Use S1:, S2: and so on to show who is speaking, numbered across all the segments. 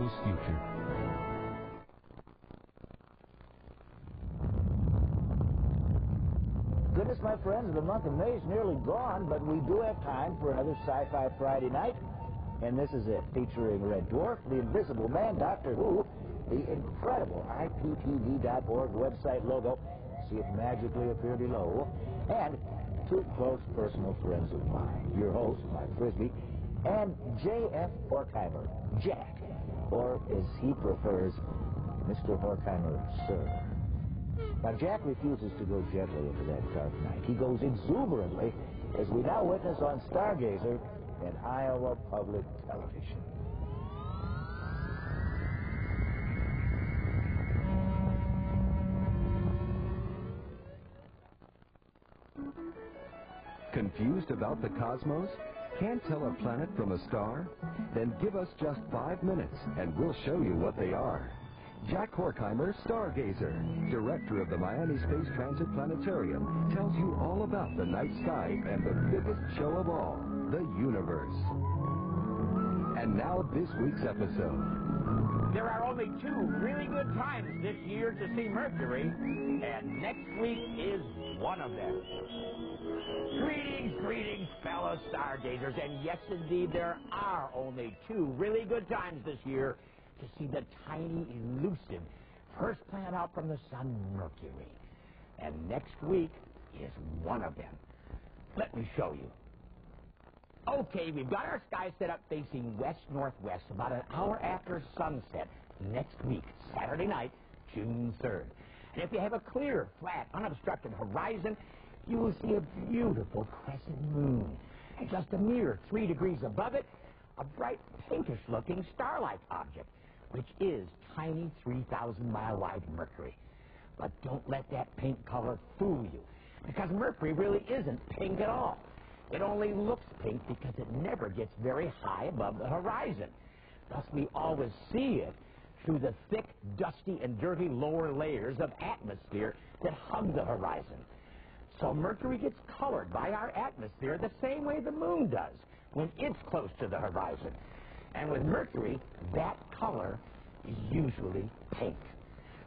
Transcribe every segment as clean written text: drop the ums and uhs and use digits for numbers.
S1: show's future.
S2: Goodness, my friends, the month of May is nearly gone, but we do have time for another Sci-Fi Friday night. And this is it, featuring Red Dwarf, the Invisible Man, Doctor Who, the incredible IPTV.org website logo. See it magically appear below. And two close personal friends of mine, your host, Mike Frisbee, and J.F. Horkheimer, Jack, or as he prefers, Mr. Horkheimer, sir. Now, Jack refuses to go gently into that dark night. He goes exuberantly, as we now witness on Stargazer and Iowa Public Television.
S3: Confused about the cosmos? Can't tell a planet from a star? Then give us just 5 minutes, and we'll show you what they are. Jack Horkheimer, Stargazer, director of the Miami Space Transit Planetarium, tells you all about the night sky and the biggest show of all, the universe. And now this week's episode.
S4: There are only 2 really good times this year to see Mercury, and next week is one of them. Greetings, greetings, fellow stargazers, and yes, indeed, there are only 2 really good times this year to see the tiny, elusive first planet out from the sun, Mercury. And next week is one of them. Let me show you. Okay, we've got our sky set up facing west-northwest about an hour after sunset next week, Saturday night, June 3rd. And if you have a clear, flat, unobstructed horizon, you will see a beautiful crescent moon. And just a mere 3 degrees above it, a bright pinkish-looking star-like object, which is tiny 3,000-mile-wide Mercury. But don't let that pink color fool you, because Mercury really isn't pink at all. It only looks pink because it never gets very high above the horizon. Thus, we always see it through the thick, dusty, and dirty lower layers of atmosphere that hug the horizon. So Mercury gets colored by our atmosphere the same way the moon does when it's close to the horizon. And with Mercury, that color is usually pink,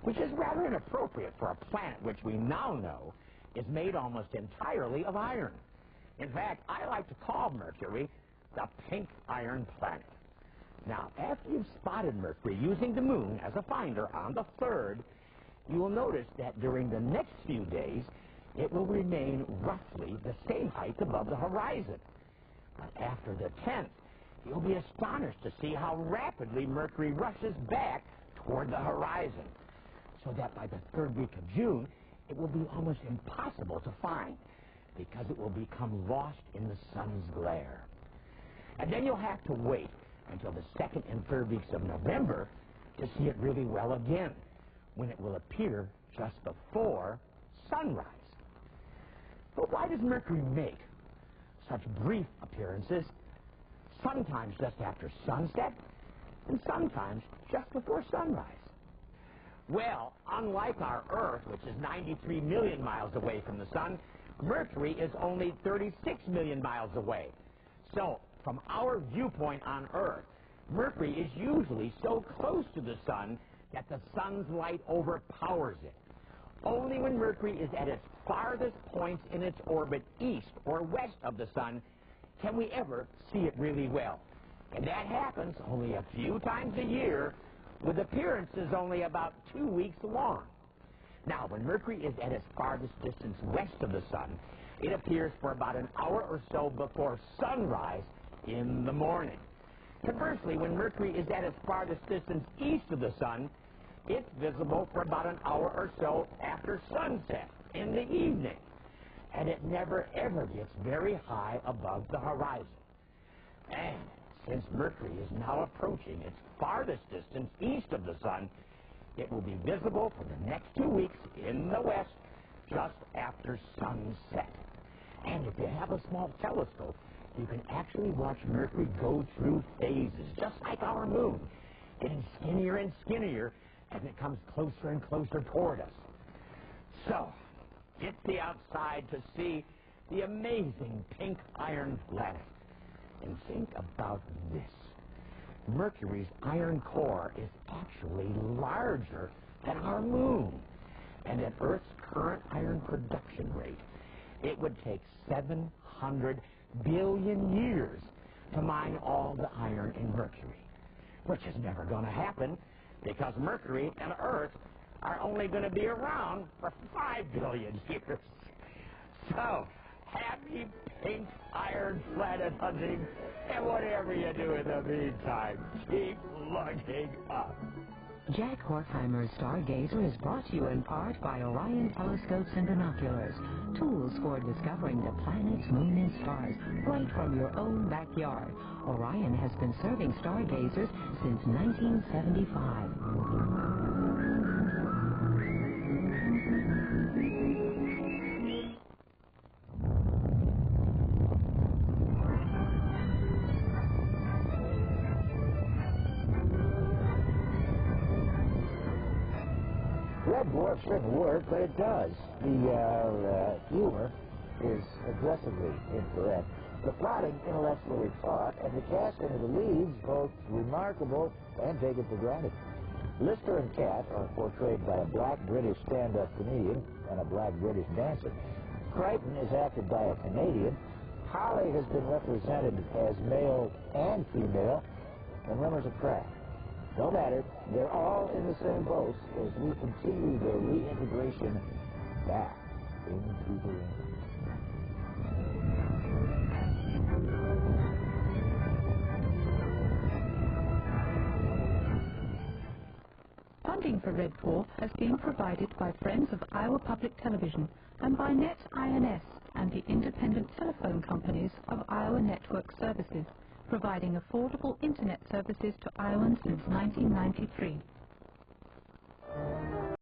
S4: which is rather inappropriate for a planet which we now know is made almost entirely of iron. In fact, I like to call Mercury the pink iron planet. Now, after you've spotted Mercury using the moon as a finder on the 3rd, you will notice that during the next few days, it will remain roughly the same height above the horizon. But after the 10th, you'll be astonished to see how rapidly Mercury rushes back toward the horizon, so that by the 3rd week of June, it will be almost impossible to find, because it will become lost in the sun's glare. And then you'll have to wait until the 2nd and 3rd weeks of November to see it really well again, when it will appear just before sunrise. But why does Mercury make such brief appearances, sometimes just after sunset, and sometimes just before sunrise? Well, unlike our Earth, which is 93 million miles away from the sun, Mercury is only 36 million miles away. So, from our viewpoint on Earth, Mercury is usually so close to the sun that the sun's light overpowers it. Only when Mercury is at its farthest points in its orbit east or west of the sun can we ever see it really well. And that happens only a few times a year, with appearances only about 2 weeks long. Now, when Mercury is at its farthest distance west of the sun, it appears for about an hour or so before sunrise in the morning. Conversely, when Mercury is at its farthest distance east of the sun, it's visible for about an hour or so after sunset in the evening. And it never ever gets very high above the horizon. And since Mercury is now approaching its farthest distance east of the sun, it will be visible for the next 2 weeks in the west just after sunset. And if you have a small telescope, you can actually watch Mercury go through phases, just like our moon, getting skinnier and skinnier as it comes closer and closer toward us. So, get the outside to see the amazing pink iron planet. And think about this. Mercury's iron core is actually larger than our moon. And at Earth's current iron production rate, it would take 700 billion years to mine all the iron in Mercury, which is never going to happen because Mercury and Earth are only going to be around for 5 billion years. So, happy pink iron planet hunting, and whatever you do in the meantime, keep looking up.
S1: Jack Horkheimer's Stargazer is brought to you in part by Orion Telescopes and Binoculars, tools for discovering the planets, moon, and stars right from your own backyard. Orion has been serving stargazers since 1975.
S2: Red Dwarf shouldn't work, but it does. The humor is aggressively incorrect. The plotting intellectually taut, and the casting of the leads both remarkable and taken for granted. Lister and Cat are portrayed by a black British stand-up comedian and a black British dancer. Crichton is acted by a Canadian. Holly has been represented as male and female, and rumors of crack. No matter, they're all in the same boat as we continue their reintegration back into the ring.
S5: Funding for Red Dwarf has been provided by Friends of Iowa Public Television and by NetINS and the independent telephone companies of Iowa Network Services, providing affordable internet services to Iowans since 1993.